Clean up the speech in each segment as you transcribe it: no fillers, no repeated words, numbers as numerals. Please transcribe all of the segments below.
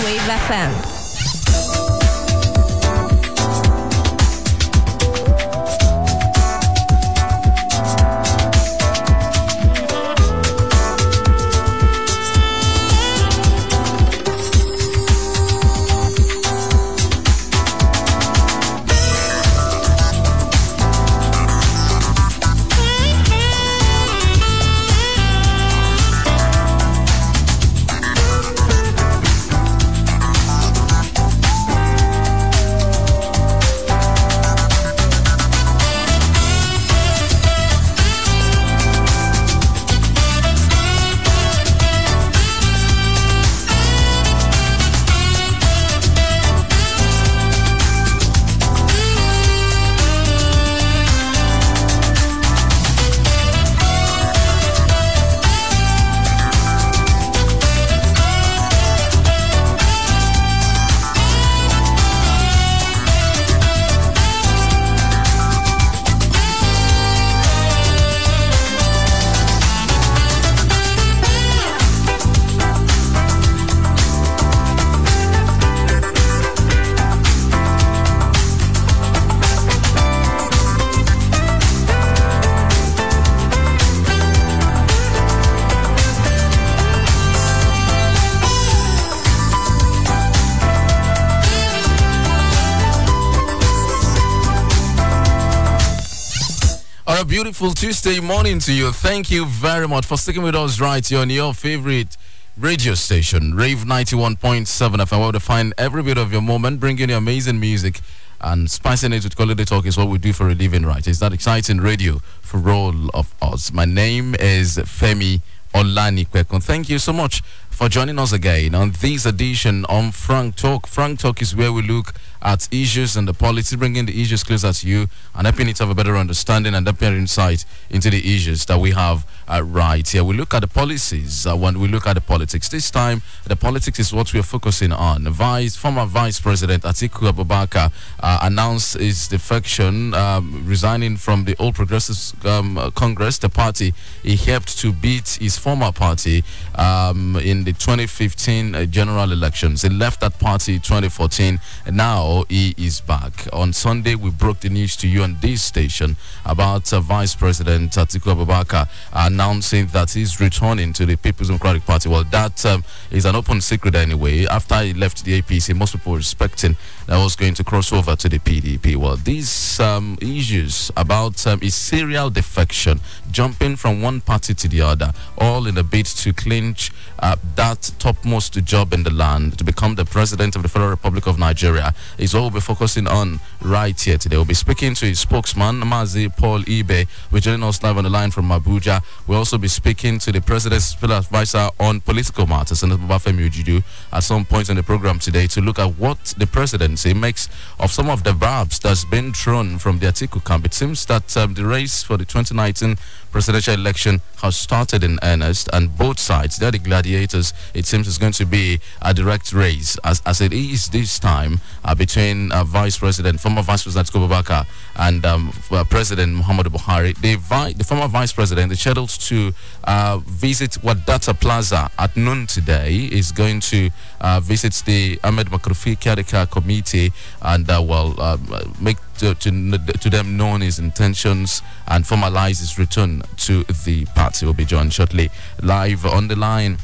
Wave FM. Beautiful Tuesday morning to you. Thank you very much for sticking with us right here on your favorite radio station, Rave 91.7 FM, where to find every bit of your moment, bringing you amazing music and spicing it with quality talk is what we do for a living, right? It's that exciting radio for all of us. My name is Femi Olanipekun. Thank you so much for joining us again on this edition on Frank Talk. Frank Talk is where we look at issues and the politics, bringing the issues closer to you and helping it to have a better understanding and a better insight into the issues that we have right here. We look at the policies when we look at the politics. This time, the politics is what we are focusing on. Former Vice President Atiku Abubakar announced his defection, resigning from the All Progressives Congress, the party he helped to beat his former party in the 2015 general elections. He left that party in 2014, and now he is back. On Sunday, we broke the news to you on this station about Vice President Atiku Abubakar announcing that he's returning to the People's Democratic Party. Well, that is an open secret anyway. After he left the APC, most people were expecting that was going to cross over to the PDP. Well, these issues about his serial defection, jumping from one party to the other, all in a bid to clinch that topmost job in the land, to become the President of the Federal Republic of Nigeria, is what we'll be focusing on right here today. We'll be speaking to his spokesman, Mazi Paul Ibe. We're joining us live on the line from Abuja. We'll also be speaking to the President's Special Advisor on political matters, Senator Femi Ojudu, at some point in the program today to look at what the presidency makes of some of the barbs that's been thrown from the Atiku camp. It seems that the race for the 2019 presidential election has started in earnest, and both sides, they're the gladiators. It seems it's going to be a direct race, as it is this time, between former Vice President Abubakar and President Muhammadu Buhari. The former Vice President is scheduled to visit Wadata Plaza at noon today. Is going to visit the Ahmed Makrufi Caretaker Committee and make to them known his intentions and formalize his return to the party. Will be joined shortly live on the line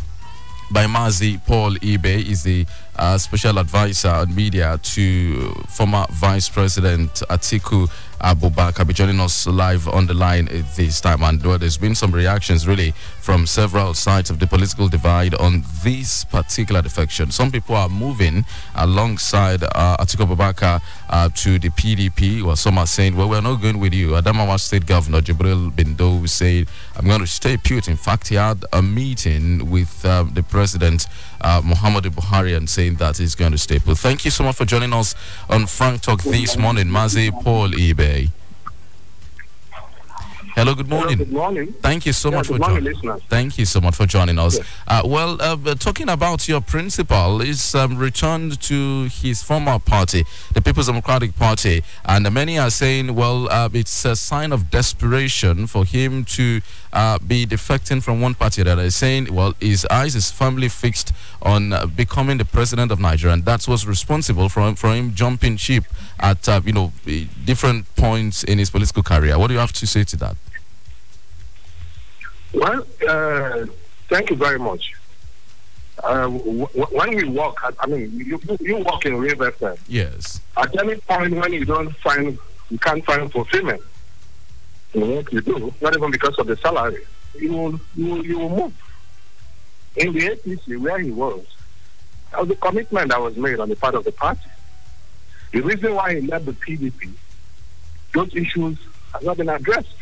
by Mazi Paul Ibe. Is the special advisor on media to former Vice President Atiku Abubakar. Be joining us live on the line this time, and there's been some reactions really from several sides of the political divide on this particular defection. Some people are moving alongside Atiku Abubakar to the PDP, while some are saying, well, we're not going with you. Adamawa State Governor Jibril Bindo said, I'm going to stay put. In fact, he had a meeting with the President Muhammadu Buhari and saying that he's going to stay put. Thank you so much for joining us on Frank Talk this morning, Mazi Paul Ibe. Hello, good morning. Good morning. Thank you so much for joining. Thank you so much for joining us. Yes. Talking about your principal, is returned to his former party, the People's Democratic Party, and many are saying, well, it's a sign of desperation for him to be defecting from one party. That is saying, well, his eyes is firmly fixed on becoming the president of Nigeria, and that's what's responsible for him jumping ship at different points in his political career. What do you have to say to that? Well, thank you very much. When we walk, you walk in Rave FM. Yes. At any point when you can't find fulfillment in what you do, not even because of the salary, you will move. In the APC, where he was, that was a commitment that was made on the part of the party. The reason why he left the PDP, those issues have not been addressed.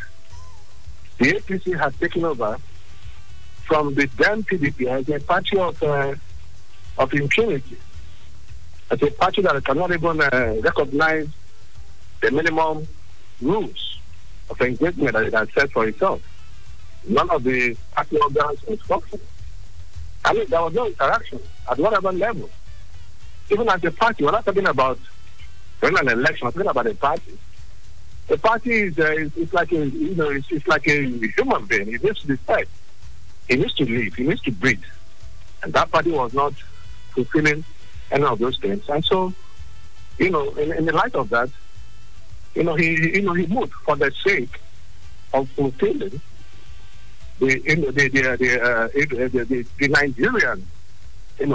The APC has taken over from the then PDP as a party of impunity, as a party that cannot even recognize the minimum rules of engagement that it has set for itself. None of the party organs was functioning. There was no interaction at whatever level. Even as a party, we're not talking about an election, we're talking about a party. The party is like a human being. It needs to be fed. It needs to live. It needs to breathe. And that party was not fulfilling any of those things. And so, in the light of that, he moved for the sake of fulfilling the Nigerian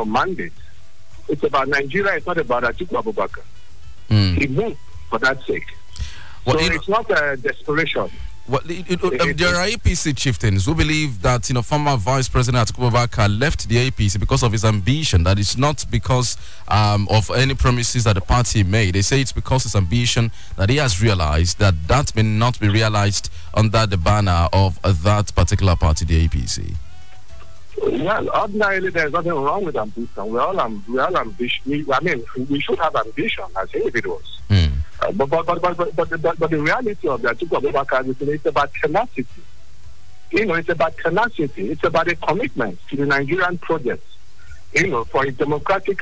mandate. It's about Nigeria. It's not about Atiku Abubakar. He moved for that sake. Well, so it's not a desperation. Well, there are APC chieftains who believe that former Vice President Atiku Abubakar left the APC because of his ambition. That is not because of any promises that the party made. They say it's because his ambition that he has realized that may not be realized under the banner of that particular party, the APC. Well, ordinarily there's nothing wrong with ambition. We're all ambitious. We should have ambition as individuals. But the reality of the Atiku Abubakar is it's about tenacity. It's about tenacity. It's about a commitment to the Nigerian project. For a democratic,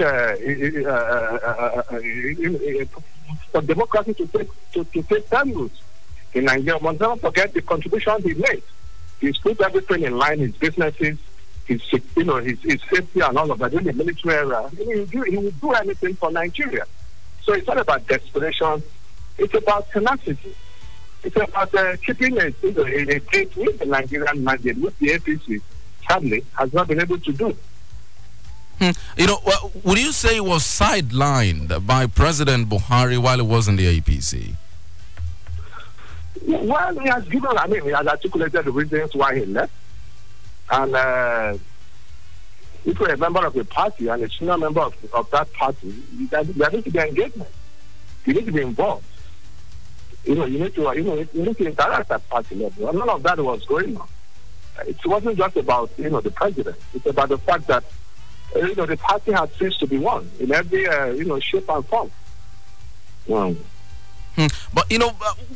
for democracy to take firm roots in Nigeria. We must never forget the contribution he made. He's put everything in line, his businesses, his safety and all of that. In the military era, he would do anything for Nigeria. So it's not about desperation. It's about tenacity. It's about keeping a faith with the Nigerian mandate, which the APC, sadly, has not been able to do. Would you say he was sidelined by President Buhari while he was in the APC? Well, he has articulated the reasons why he left. And if you're a member of a party and a senior member of that party, there needs to be engagement. You need to be involved. You need to interact at party level. And none of that was going on. It wasn't just about the president. It's about the fact that the party had ceased to be one in every shape and form. But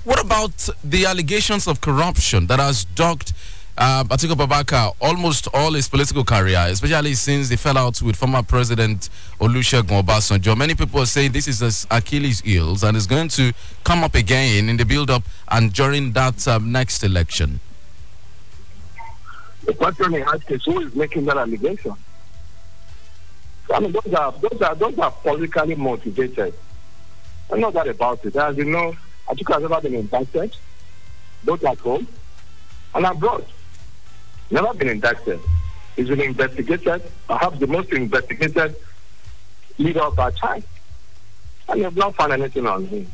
what about the allegations of corruption that has dogged Atiku Abubakar almost all his political career, especially since he fell out with former President Olusegun Obasanjo? Many people are saying this is his Achilles' heels and is going to come up again in the build-up and during that next election. The question is who is making that allegation? Those are politically motivated. I know that about it. As you know, Atiku has never been indicted, both at home and abroad. Never been indicted. He's been investigated, perhaps the most investigated leader of our time. And they've not found anything on him.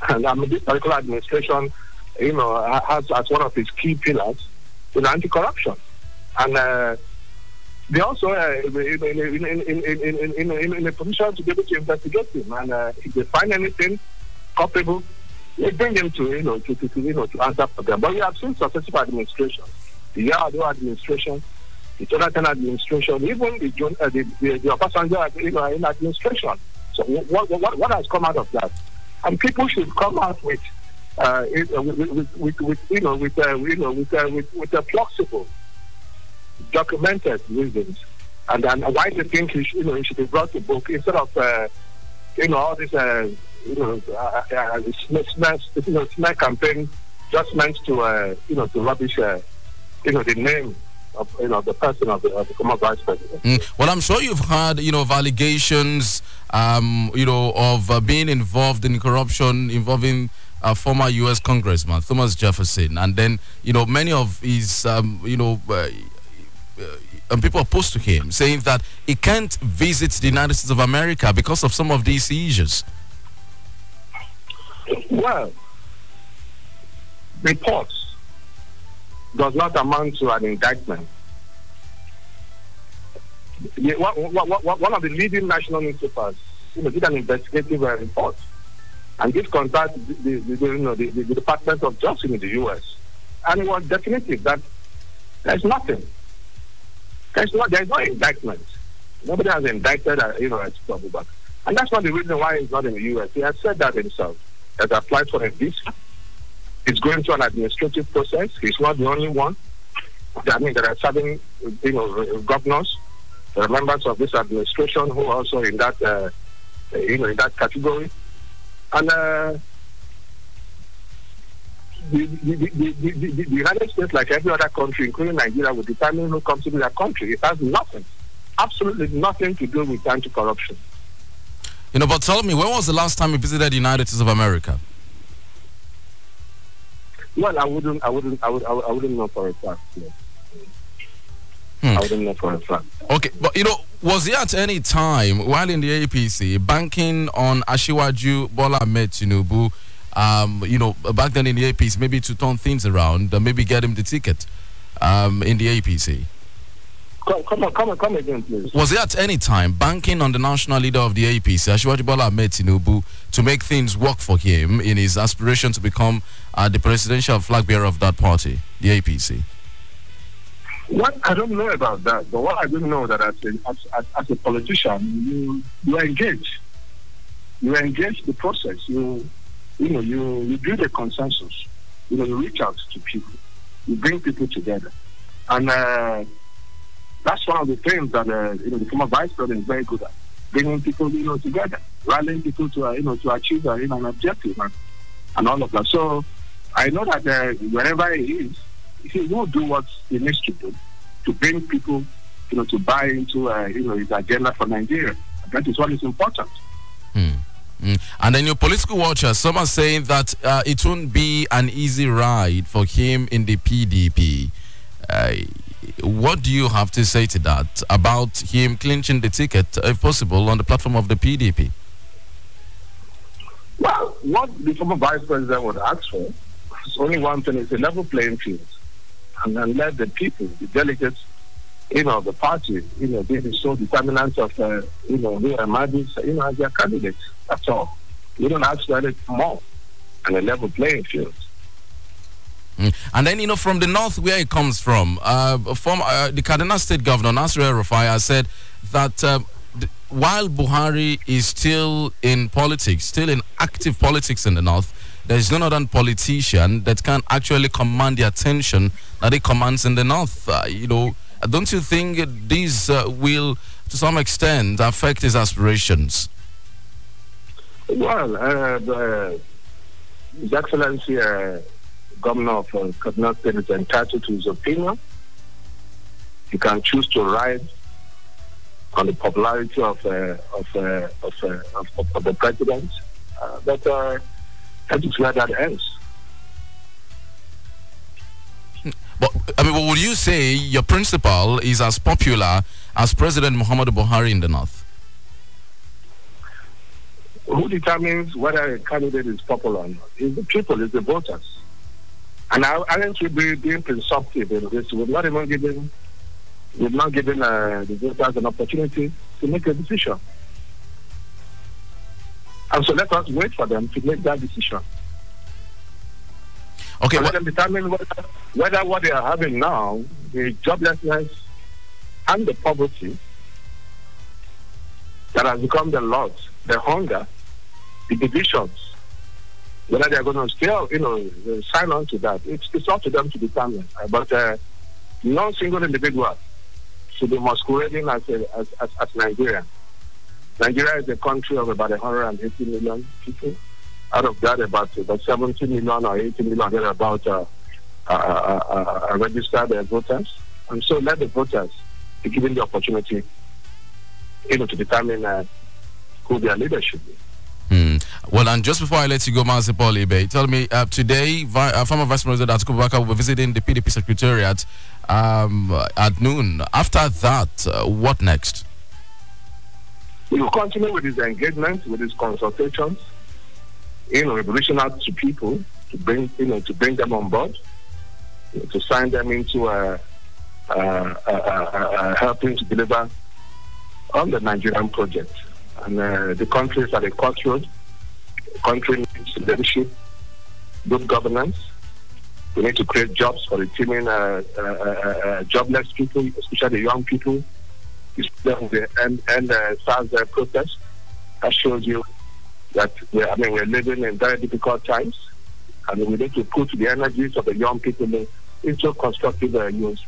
And this particular administration, has as one of its key pillars anti-corruption. And they also in a position to be able to investigate him. And if they find anything culpable, they bring him to answer for them. But we have seen successive administrations. The Yar'Adua administration, the Jonathan administration, even the Obasanjo administration. So what has come out of that? And people should come out with plausible, documented reasons, and then why they think he should be brought to book instead of all this smear campaign just meant to rubbish the name the person of the former vice president. Well, I'm sure you've heard, of allegations, of being involved in corruption involving former U.S. Congressman Thomas Jefferson, and then, many of his, people opposed to him, saying that he can't visit the United States of America because of some of these issues. Well, reports does not amount to an indictment. One of the leading national newspapers, did an investigative report, and this contacted the Department of Justice in the U.S., and it was definitive that there's nothing. There's no indictment. Nobody has indicted, Back. And that's not the reason why he's not in the U.S. He has said that himself. He has applied for a visa. He's going through an administrative process. He's not the only one. I mean, there are seven, governors, members of this administration who are also in that, in that category. And the United States, like every other country, including Nigeria, will determine who comes into their country. It has nothing, absolutely nothing to do with anti-corruption. But tell me, when was the last time you visited the United States of America? Well, I wouldn't know for a fact. I wouldn't know for a fact. Okay, but was he at any time while in the APC banking on Asiwaju Bola Ahmed Tinubu? Back then in the APC, maybe to turn things around, maybe get him the ticket in the APC. Come again, please. Was he at any time banking on the national leader of the APC, Asiwaju Bola Ahmed Tinubu, to make things work for him in his aspiration to become the presidential flag bearer of that party, the APC? What I don't know about that, but what I do know that as a politician, you engage. You engage the process. You build a consensus. You reach out to people. You bring people together, and that's one of the things that the former vice president is very good at: bringing people together, rallying people to achieve an objective and all of that. So I know that wherever he is, he will do what he needs to do to bring people to buy into his agenda for Nigeria. That is what is important. And then your political watchers, some are saying that it won't be an easy ride for him in the PDP. What do you have to say to that about him clinching the ticket, if possible, on the platform of the PDP? Well, what the former vice president would ask for is only one thing: it's a level playing field, and then let the people, the delegates, the party, be the sole determinants of who emerges, as their candidates. That's all. We don't ask for anything more than a level playing field. And then, from the north where it comes from, the Kaduna State Governor, Nasir El-Rufai, has said that while Buhari is still in politics, still in active politics in the north, there is no other politician that can actually command the attention that he commands in the north. Don't you think this will, to some extent, affect his aspirations? Well, His Excellency, Governor of Kaduna State, is entitled to his opinion. He can choose to ride on the popularity of the president, but that is where that ends. But would you say your principal is as popular as President Muhammadu Buhari in the north? Who determines whether a candidate is popular or not? It's the people, it's the voters. And aren't we being presumptive in this? We've not given the voters an opportunity to make a decision. And so let us wait for them to make that decision. Okay, let them determine whether what they are having now, the joblessness and the poverty that has become the lot, the hunger, the divisions, whether they are going to still, sign on to that. It's up to them to determine. But no single individual should be masquerading as Nigeria. Nigeria is a country of about 180 million people. Out of that, about 70 million or 80 million are about registered voters. And so let the voters be given the opportunity, to determine who their leader should be. Well, and just before I let you go, Mazi Paul Ibe, tell me, today, former Vice President Atiku Abubakar will be visiting the PDP Secretariat at noon. After that, what next? He will continue with his engagement, with his consultations, reaching out to people to bring them on board, to sign them into helping to deliver on the Nigerian project. And the country is at a crossroad. The country needs leadership, good governance. We need to create jobs for the teeming jobless people, especially young people. And SARS protest that shows you that we're living in very difficult times, and we need to put the energies of the young people into constructive use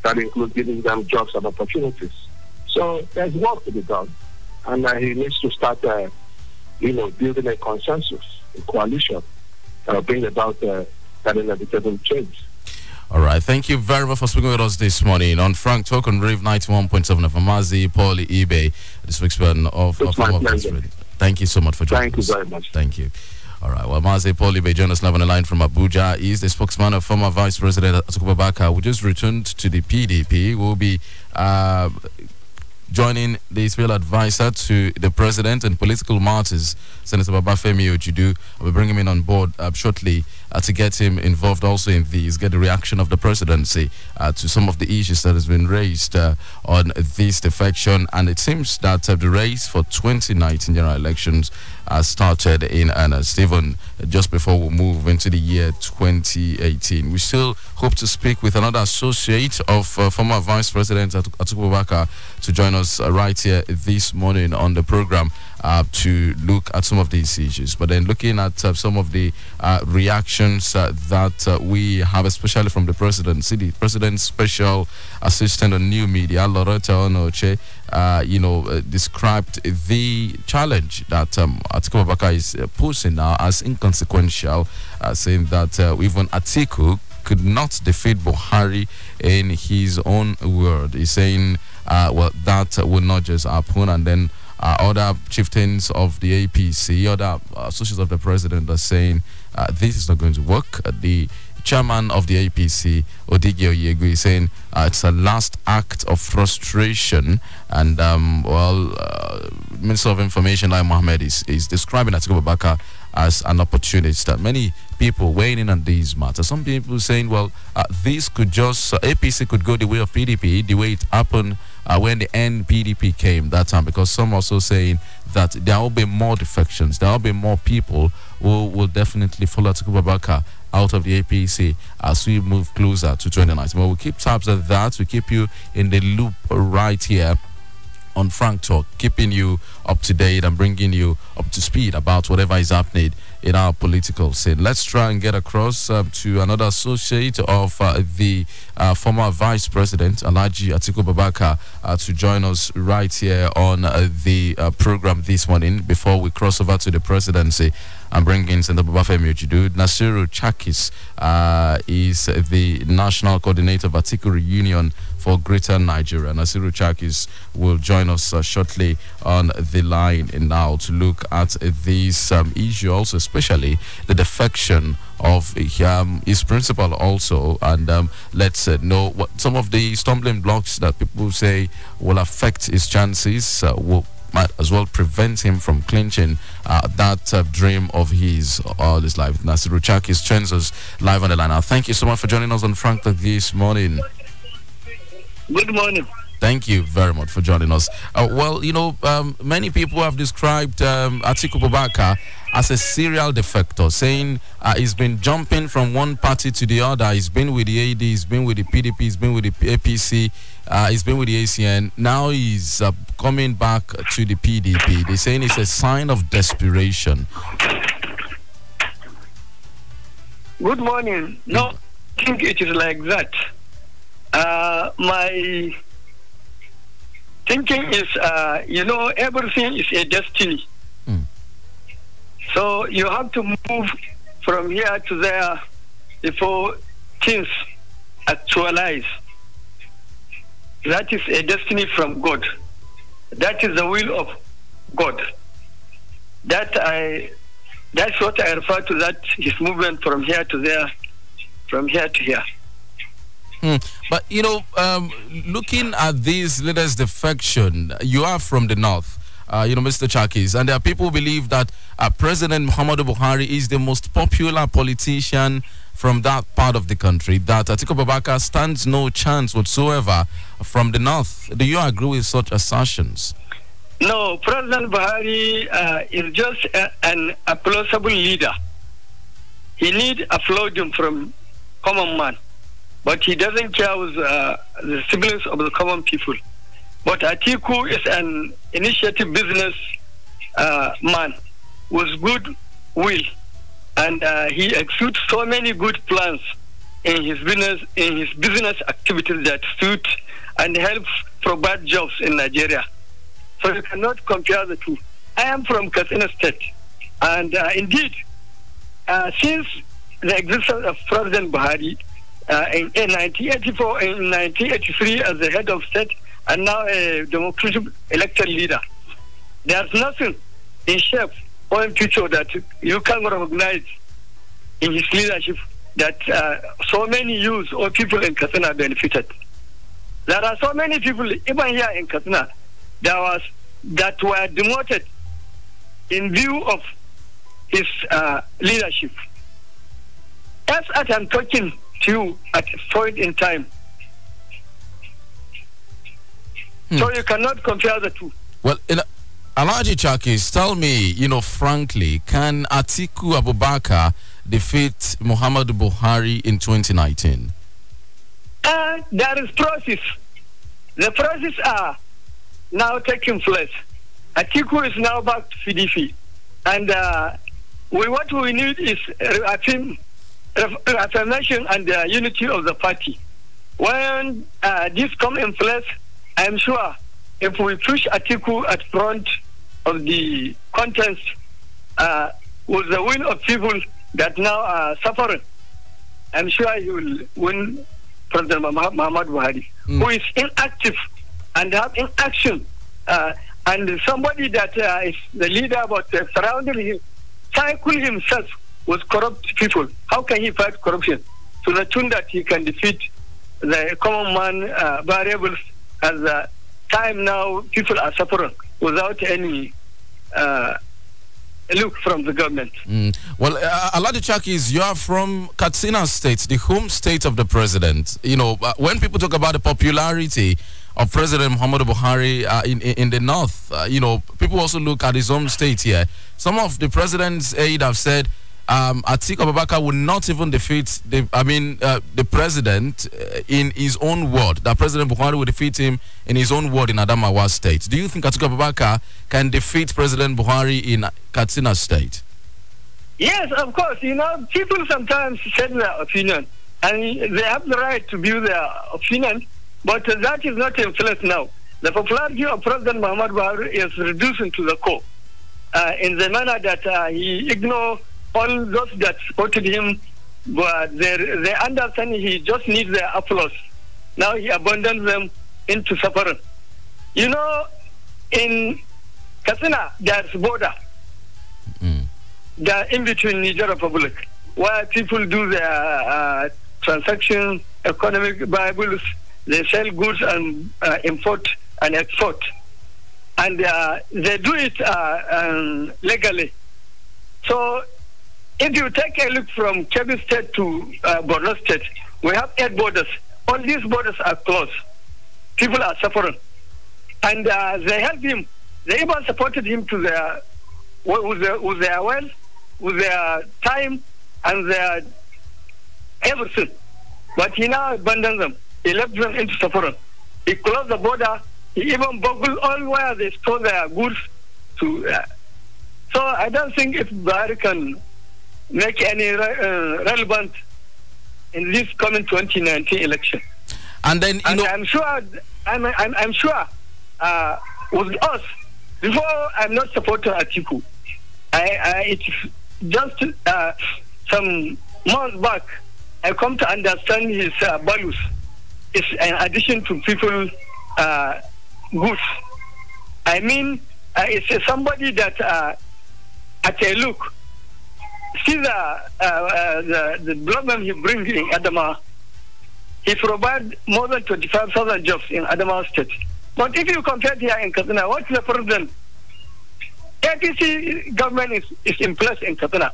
that includes giving them jobs and opportunities. So there's work to be done, and he needs to start, building a consensus, a coalition, bring about that inevitable change. All right. Thank you very much for speaking with us this morning on Frank Talk on Rave 91.7 of Mazi Paul Ibe, the spokesman of former president. Thank you so much for joining us. Thank you very much. Thank you. All right. Well, Mazi Paul Ibe joined us live on the line from Abuja. He is the spokesman of former Vice President Atiku Abubakar, who just returned to the PDP. Will be joining the special advisor to the president and political matters, Senator Femi Ojudu. We'll bring him in on board shortly to get him involved also in these, get the reaction of the presidency to some of the issues that has been raised on this defection. And it seems that the race for 2019 general elections started in earnest, even just before we move into the year 2018. We still hope to speak with another associate of former Vice President Atiku Abubakar to join us right here this morning on the program to look at some of these issues. But then looking at some of the reactions that we have, especially from the presidency, the president's special assistant on new media, Loretta Onoche, described the challenge that Atiku Abubakar is posing now as inconsequential, saying that even Atiku could not defeat Buhari in his own word. He's saying, that will not just happen. And then other chieftains of the APC, other associates of the president are saying this is not going to work. The chairman of the APC, Odige Oyegu, is saying it's a last act of frustration. And, Minister of Information, Lai Mohammed, is describing Atiku Abubakar as an opportunist. That many people weighing in on these matters. Some people saying, this could just, APC could go the way of PDP, the way it happened when the NPDP came that time, because some also saying that there will be more defections, there will be more people who will definitely follow Atiku Abubakar out of the APC as we move closer to 2019. But we'll keep tabs at that. We'll keep you in the loop right here on Frank Talk, keeping you up to date and bringing you up to speed about whatever is happening in our political scene. Let's try and get across to another associate of the former Vice President, Alhaji Atiku Abubakar, to join us right here on the program this morning before we cross over to the presidency and bring in Senator Femi Ojudu. Nasiru Chakis is the National Coordinator of Atiku Reunion for Greater Nigeria. Nasiru Chakis will join us shortly on the line now to look at this issue, also especially the defection of his principal also, and let's know what some of the stumbling blocks that people say will affect his chances, might as well prevent him from clinching that dream of his all his life. Nasiru Chakis joins us live on the line now. Thank you so much for joining us on Frank Talk this morning. Good morning. Thank you very much for joining us. Many people have described Atiku Abubakar as a serial defector, saying he's been jumping from one party to the other. He's been with the AD, he's been with the PDP, he's been with the APC, he's been with the ACN. Now he's coming back to the PDP. They're saying it's a sign of desperation. Good morning. No, I think it is like that. My thinking is, everything is a destiny. So you have to move from here to there before things actualize. that is a destiny from God. That is the will of God. That's what I refer to, that his movement from here to there, from here to here. But, looking at this latest defection, you are from the north, Mr. Chakis, and there are people who believe that President Muhammadu Buhari is the most popular politician from that part of the country, that Atiku Abubakar stands no chance whatsoever from the north. Do you agree with such assertions? No, President Buhari is just an applaudable leader. He needs applauding from common man, but he doesn't care with the siblings of the common people. But Atiku is an initiative business man with good will, and he executes so many good plans in his business activities that suit and help provide jobs in Nigeria. So you cannot compare the two. I am from Katsina State, and indeed, since the existence of President Buhari in 1984, in 1983 as the head of state, and now a democratic elected leader, there's nothing in shape or in future that you can recognize in his leadership that so many youth or people in Katsina benefited. There are so many people, even here in Katsina, that were demoted in view of his leadership. As I'm talking to you at a point in time, so you cannot compare the two. Well, Alhaji Chakis, tell me, frankly, can Atiku Abubakar defeat Muhammadu Buhari in 2019? There is process. The process are now taking place. Atiku is now back to PDP. And what we need is affirmation and unity of the party. When this comes in place, I am sure if we push Atiku at front of the contest with the will of people that now are suffering, I'm sure he will win President Muhammad Buhari, who is inactive and have inaction. And somebody that is the leader but surrounding him, cycle himself with corrupt people. How can he fight corruption to the tune that he can defeat the common man variables as time now people are suffering without any look from the government? Well, Alhaji Chakis, you are from Katsina State, the home state of the president. When people talk about the popularity of President Muhammadu Buhari in the north, people also look at his home state here. Some of the president's aides have said Atiku Abubakar will not even defeat the president in his own ward. That President Buhari will defeat him in his own ward in Adamawa State. Do you think Atiku Abubakar can defeat President Buhari in Katsina State? Yes, of course. People sometimes say their opinion, and they have the right to view their opinion, but that is not in place now. The popularity of President Muhammad Buhari is reducing to the core in the manner that he ignored all those that supported him, but they understand he just needs their applause. Now he abandons them into suffering. In Katsina, there's border. They're in between Niger Republic, where people do their transactions, economic bibles, they sell goods and import and export. And they do it legally. So if you take a look from Kebbi State to Borno State, we have 8 borders. All these borders are closed. People are suffering. And they helped him. They even supported him to with their wealth, with their time, and their everything. But he now abandoned them. He left them into suffering. He closed the border. He even boggled all where they store their goods to. So I don't think if Buhari can make any relevant in this coming 2019 election. And then I'm sure with us, before I'm not supporting Atiku. It's just some months back I come to understand his values. It's an addition to people good. I mean, it's somebody that, at a look, see the development he brings in Adama. He provides more than 25,000 jobs in Adama State. But if you compare here in Katsina, what's the problem? APC government is in place in Katsina.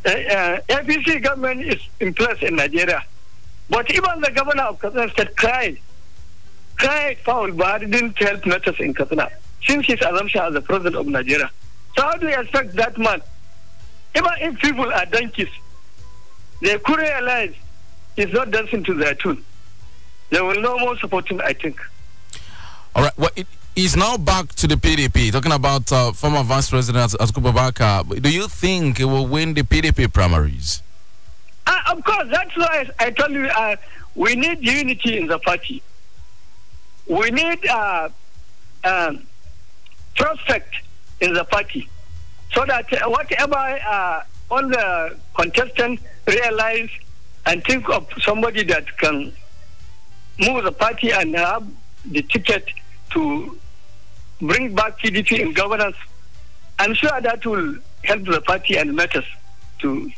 APC government is in place in Nigeria. But even the governor of Katsina State cried foul, but didn't help matters in Katsina since his assumption as the president of Nigeria. So how do you expect that man? Even if people are donkeys, they could realize he's not dancing to their tune. They will no more support him, I think. All right. Well, he's now back to the PDP. Talking about former Vice President Atiku Abubakar. Do you think he will win the PDP primaries? Of course. That's why I told you we need unity in the party. We need prospect in the party, so that whatever all the contestants realize and think of somebody that can move the party and have the ticket to bring back PDP in governance, I'm sure that will help the party and matters to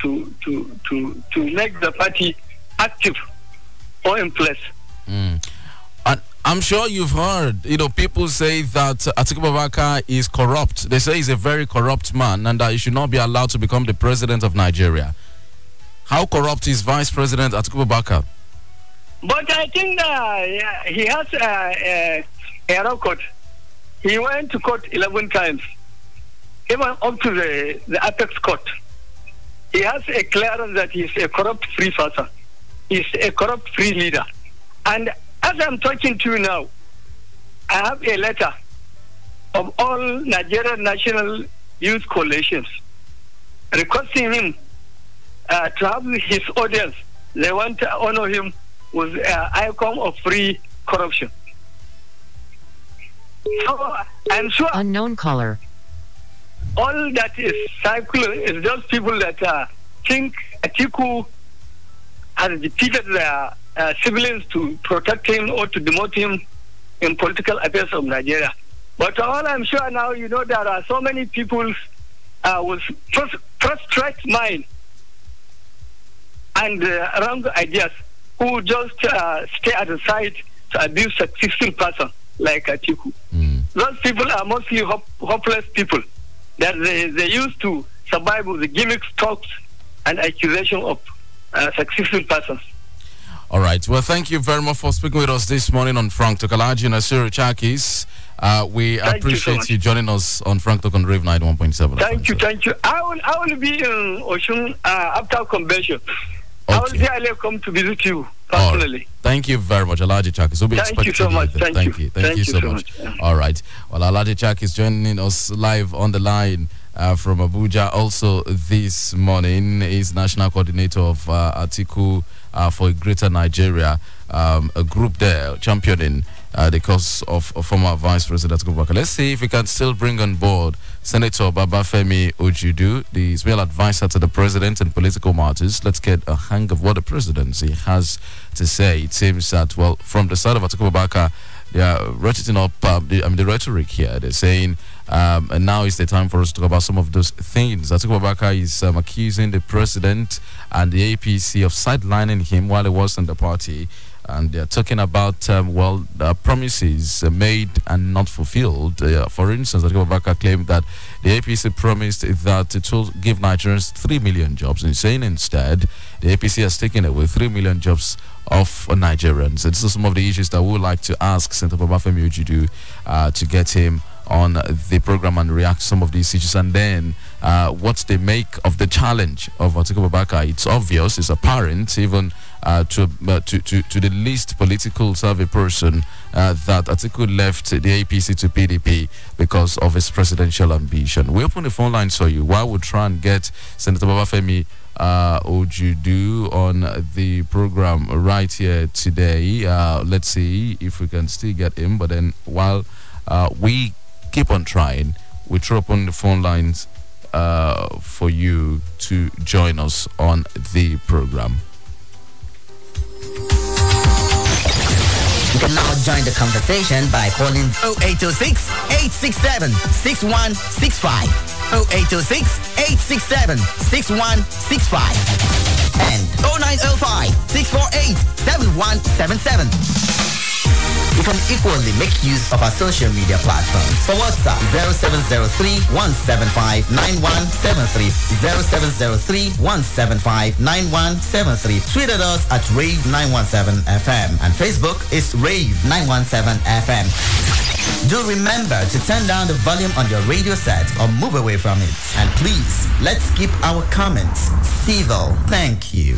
make the party active or in place. And I'm sure you've heard, people say that Atiku Abubakar is corrupt. They say he's a very corrupt man and that he should not be allowed to become the president of Nigeria. How corrupt is Vice President Atiku Abubakar? But I think he has a record. He went to court 11 times, even up to the apex court. He has a clearance that he's a corrupt free person. He's a corrupt free leader. And as I'm talking to you now, I have a letter of all Nigerian National Youth Coalitions requesting him to have his audience. They want to honor him with an icon of free corruption. So I'm sure unknown caller. All that is circular is just people that think Atiku has defeated their civilians to protect him or to demote him in political affairs of Nigeria. But all I'm sure now, there are so many people with frustrated mind and wrong ideas who just stay at the side to abuse successful person like Atiku. Those people are mostly hopeless people that they used to survive with the gimmicks, talks, and accusation of successful persons. All right. Well, thank you very much for speaking with us this morning on Frank Tokalaji and Asiru Chakis. We appreciate you joining us on Frank Tok on Rave 91.7. Thank you. I will be in Oshun after convention. Okay. I will really come to visit you personally. Right. Thank you very much, Alaji Chakis. We'll be Thank you so much. Thank you so much. All right. Well, Alaji Chakis joining us live on the line from Abuja. Also this morning is National Coordinator of Atiku for a Greater Nigeria, a group there championing the cause of former Vice President Atiku Abubakar. Let's see if we can still bring on board Senator Femi Ojudu, the special advisor to the president in political matters. Let's get a hang of what the presidency has to say. It seems that, well, from the side of Atiku Abubakar, they are ratcheting up the rhetoric here. They're saying, and now is the time for us to talk about some of those things. Atiku Abubakar is accusing the president and the APC of sidelining him while he was in the party. And they're talking about, the promises made and not fulfilled. For instance, Atiku Abubakar claimed that the APC promised that it will give Nigerians 3 million jobs. And saying instead, the APC has taken away 3 million jobs of Nigerians. And this is some of the issues that we would like to ask Senator Femi Ojudu to get him on the program and react to some of these issues. And then what they make of the challenge of Atiku Abubakar. It's obvious, it's apparent, even to the least political survey person, that Atiku left the APC to PDP because of his presidential ambition. We open the phone lines for you while we try and get Senator Femi Ojudu on the program right here today. Let's see if we can still get him. But then while we keep on trying, we throw open the phone lines for you to join us on the program. You can now join the conversation by calling 0826-867-6165. 0826-867-6165. And 0905-648-7177. You can equally make use of our social media platforms. For WhatsApp, 0703-175-9173, 0703-175-9173. Tweet at us at Rave917FM, and Facebook is Rave917FM. Do remember to turn down the volume on your radio set or move away from it. And please, let's keep our comments civil. Thank you.